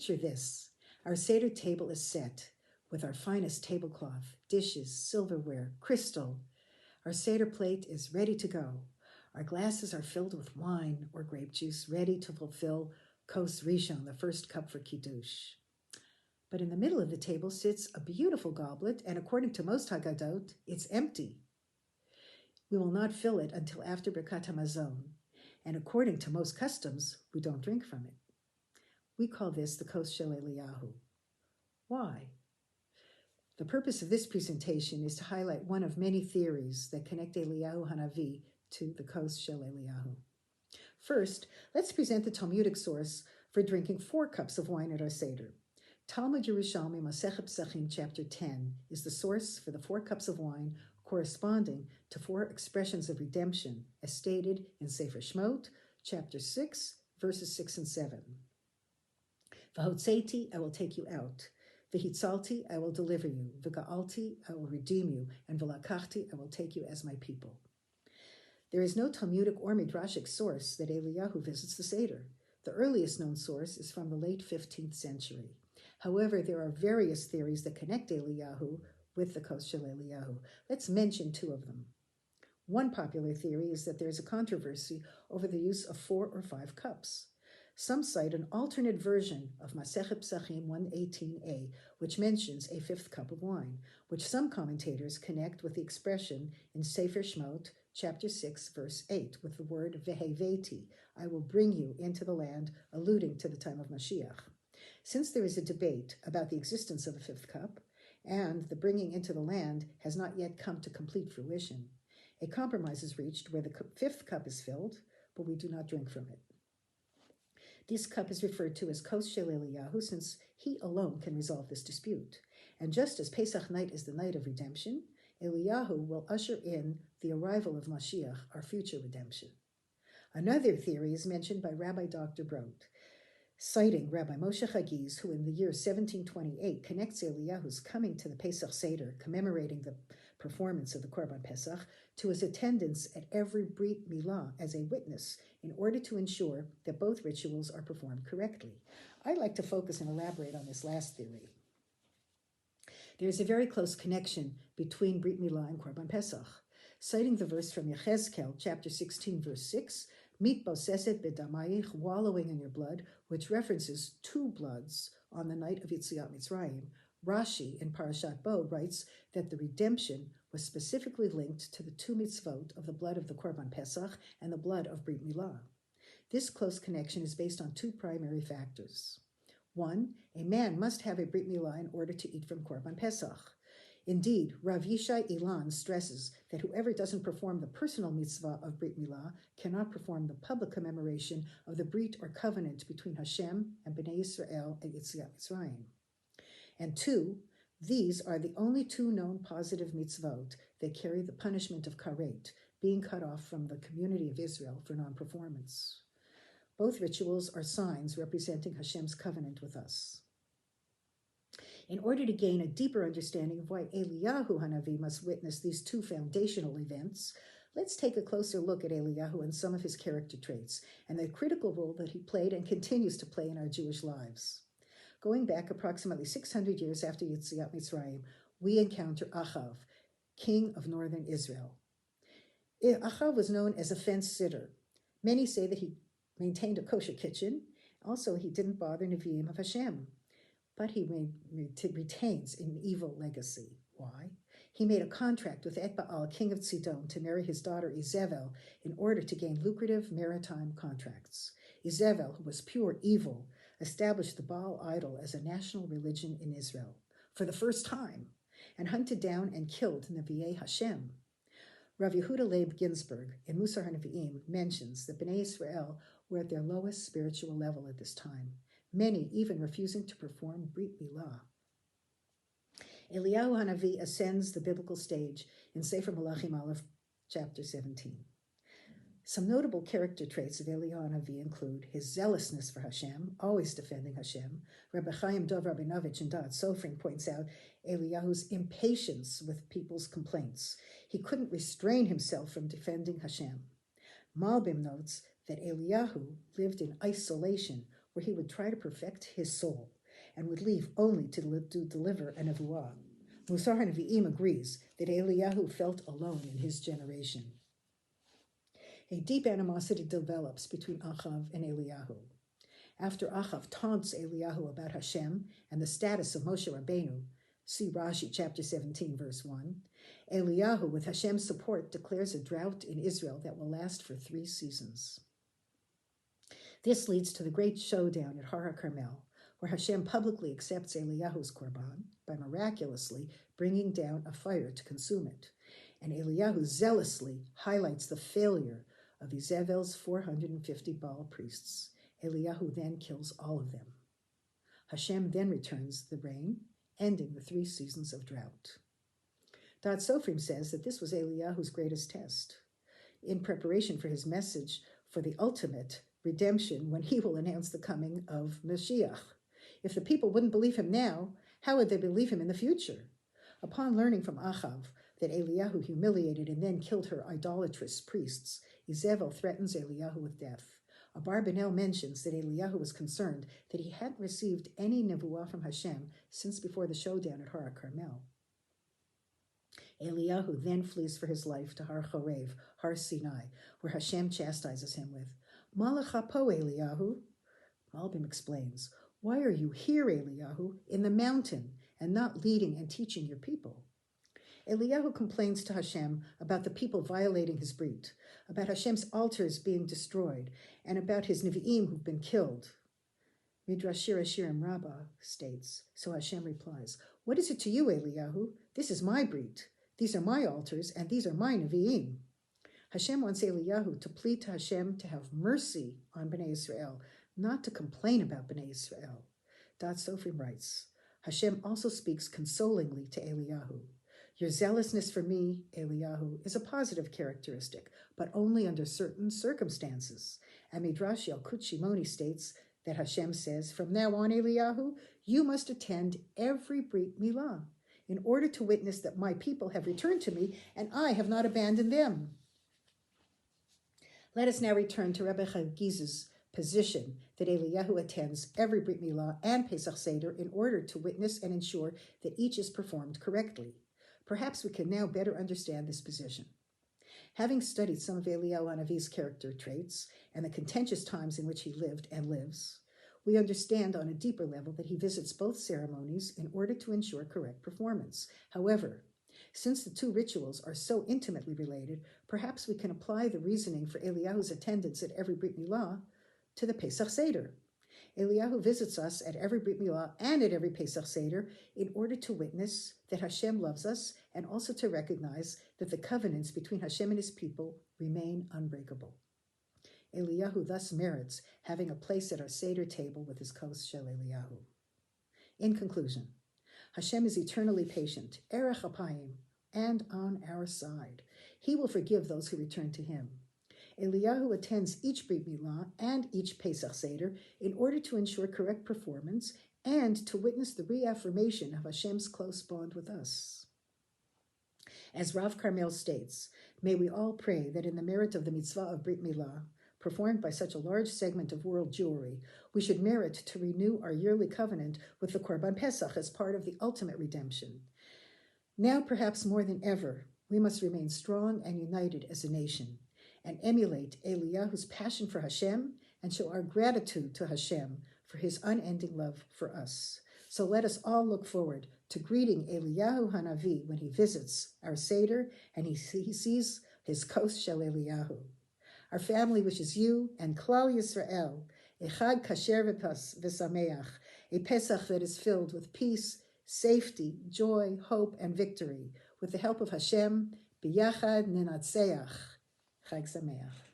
Picture this. Our Seder table is set with our finest tablecloth, dishes, silverware, crystal. Our Seder plate is ready to go. Our glasses are filled with wine or grape juice, ready to fulfill Kos Rishon, the first cup for Kiddush. But in the middle of the table sits a beautiful goblet, and according to most Haggadot, it's empty. We will not fill it until after Birkat HaMazon, and according to most customs, we don't drink from it. We call this the Kos Shel Eliyahu. Why? The purpose of this presentation is to highlight one of many theories that connect Eliyahu HaNavi to the Kos Shel Eliyahu. First, let's present the Talmudic source for drinking 4 cups of wine at our Seder. Talmud Yerushalmi Masechet Pesachim chapter 10 is the source for the 4 cups of wine corresponding to 4 expressions of redemption as stated in Sefer Shmot, chapter 6, verses 6 and 7. V'hotzeti, I will take you out. V'hitzalti, I will deliver you. V'ga'alti, I will redeem you. And v'lakachti, I will take you as my people. There is no Talmudic or Midrashic source that Eliyahu visits the Seder. The earliest known source is from the late 15th century. However, there are various theories that connect Eliyahu with the Kos Shel Eliyahu. Let's mention 2 of them. One popular theory is that there is a controversy over the use of 4 or 5 cups. Some cite an alternate version of Masechet Pesachim 118a, which mentions a 5th cup of wine, which some commentators connect with the expression in Sefer Shmot, chapter 6, verse 8, with the word veheveti, I will bring you into the land, alluding to the time of Mashiach. Since there is a debate about the existence of a 5th cup, and the bringing into the land has not yet come to complete fruition, a compromise is reached where the 5th cup is filled, but we do not drink from it. This cup is referred to as Kos Shel Eliyahu, since he alone can resolve this dispute. And just as Pesach night is the night of redemption, Eliyahu will usher in the arrival of Mashiach, our future redemption. Another theory is mentioned by Rabbi Dr. Brodt, citing Rabbi Moshe Chagiz, who in the year 1728 connects Eliyahu's coming to the Pesach Seder, commemorating the performance of the Korban Pesach, to his attendance at every Brit Milah as a witness in order to ensure that both rituals are performed correctly. I'd like to focus and elaborate on this last theory. There is a very close connection between Brit Milah and Korban Pesach. Citing the verse from Yechezkel, chapter 16, verse 6, Mit boseset bedamayich, wallowing in your blood, which references 2 bloods on the night of Yetziat Mitzrayim. Rashi in Parashat Bo writes that the redemption was specifically linked to the 2 mitzvot of the blood of the Korban Pesach and the blood of Brit Milah. This close connection is based on 2 primary factors. 1, a man must have a Brit Milah in order to eat from Korban Pesach. Indeed, Rav Yishai Ilan stresses that whoever doesn't perform the personal mitzvah of Brit Milah cannot perform the public commemoration of the Brit or covenant between Hashem and Bnei Yisrael at Yetziat Mitzrayim. And 2, these are the only 2 known positive mitzvot that carry the punishment of karet, being cut off from the community of Israel for non-performance. Both rituals are signs representing Hashem's covenant with us. In order to gain a deeper understanding of why Eliyahu HaNavi must witness these 2 foundational events, let's take a closer look at Eliyahu and some of his character traits and the critical role that he played and continues to play in our Jewish lives. Going back approximately 600 years after Yetziat Mitzrayim, we encounter Achav, king of northern Israel. Achav was known as a fence sitter. Many say that he maintained a kosher kitchen. Also, he didn't bother Nevi'im of Hashem. But he retains an evil legacy. Why? He made a contract with Etbaal, king of Tzidon, to marry his daughter Izebel in order to gain lucrative maritime contracts. Izebel, who was pure evil, established the Baal idol as a national religion in Israel for the first time and hunted down and killed Nevi'ei Hashem. Rav Yehuda Leib Ginsburg in Musar HaNevi'im mentions that Bnei Israel were at their lowest spiritual level at this time, many even refusing to perform Brit Milah. Eliyahu HaNavi ascends the biblical stage in Sefer Malachim Aleph, chapter 17. Some notable character traits of Eliyahu HaNavi include his zealousness for Hashem, always defending Hashem. Rabbi Chaim Dov Rabinovich in Da'at Sofrim points out Eliyahu's impatience with people's complaints. He couldn't restrain himself from defending Hashem. Malbim notes that Eliyahu lived in isolation where he would try to perfect his soul and would leave only to deliver a nevuah. Musar HaNavi'im agrees that Eliyahu felt alone in his generation. A deep animosity develops between Achav and Eliyahu. After Achav taunts Eliyahu about Hashem and the status of Moshe Rabbeinu, see Rashi chapter 17, verse 1, Eliyahu, with Hashem's support, declares a drought in Israel that will last for 3 seasons. This leads to the great showdown at Har HaKarmel, where Hashem publicly accepts Eliyahu's korban by miraculously bringing down a fire to consume it. And Eliyahu zealously highlights the failure of Izevel's 450 Baal priests. Eliyahu then kills all of them. Hashem then returns the rain, ending the 3 seasons of drought. Dad Sofrim says that this was Eliyahu's greatest test, in preparation for his message for the ultimate redemption when he will announce the coming of Mashiach. If the people wouldn't believe him now, how would they believe him in the future? Upon learning from Achav that Eliyahu humiliated and then killed her idolatrous priests, Izevel threatens Eliyahu with death. Abarbanel mentions that Eliyahu was concerned that he hadn't received any nevuah from Hashem since before the showdown at Har HaKarmel. Eliyahu then flees for his life to Har Chorev, Har Sinai, where Hashem chastises him with, Malach po Eliyahu. Malbim explains, why are you here, Eliyahu, in the mountain, and not leading and teaching your people? Eliyahu complains to Hashem about the people violating his brit, about Hashem's altars being destroyed, and about his Nevi'im who've been killed. Midrash Shir Hashirim Rabbah states, so Hashem replies, what is it to you, Eliyahu? This is my brit. These are my altars, and these are my Nevi'im. Hashem wants Eliyahu to plead to Hashem to have mercy on Bnei Israel, not to complain about Bnei Israel. Dad Sofrim writes, Hashem also speaks consolingly to Eliyahu. Your zealousness for me, Eliyahu, is a positive characteristic, but only under certain circumstances. And Midrash Yalkut Shimoni states that Hashem says, from now on, Eliyahu, you must attend every Brit Milah in order to witness that my people have returned to me and I have not abandoned them. Let us now return to Rabbi Chagiz's position that Eliyahu attends every Brit Milah and Pesach Seder in order to witness and ensure that each is performed correctly. Perhaps we can now better understand this position. Having studied some of Eliyahu HaNavi's character traits and the contentious times in which he lived and lives, we understand on a deeper level that he visits both ceremonies in order to ensure correct performance. However, since the 2 rituals are so intimately related, perhaps we can apply the reasoning for Eliyahu's attendance at every Brit Milah to the Pesach Seder. Eliyahu visits us at every Brit Milah and at every Pesach Seder in order to witness that Hashem loves us and also to recognize that the covenants between Hashem and his people remain unbreakable. Eliyahu thus merits having a place at our Seder table with his Kos Shel Eliyahu. In conclusion, Hashem is eternally patient, Erech Apayim, and on our side. He will forgive those who return to him. Eliyahu attends each Brit Milah and each Pesach Seder in order to ensure correct performance and to witness the reaffirmation of Hashem's close bond with us. As Rav Carmel states, may we all pray that in the merit of the mitzvah of Brit Milah, performed by such a large segment of world Jewry, we should merit to renew our yearly covenant with the Korban Pesach as part of the ultimate redemption. Now, perhaps more than ever, we must remain strong and united as a nation and emulate Eliyahu's passion for Hashem and show our gratitude to Hashem for his unending love for us. So let us all look forward to greeting Eliyahu HaNavi when he visits our Seder and he sees his Kos Shel Eliyahu. Our family wishes you and Klal Yisrael a Chag Kasher V'Sameach, a Pesach that is filled with peace, safety, joy, hope, and victory. With the help of Hashem, B'yachad Nenatzeach. Chag Sameach.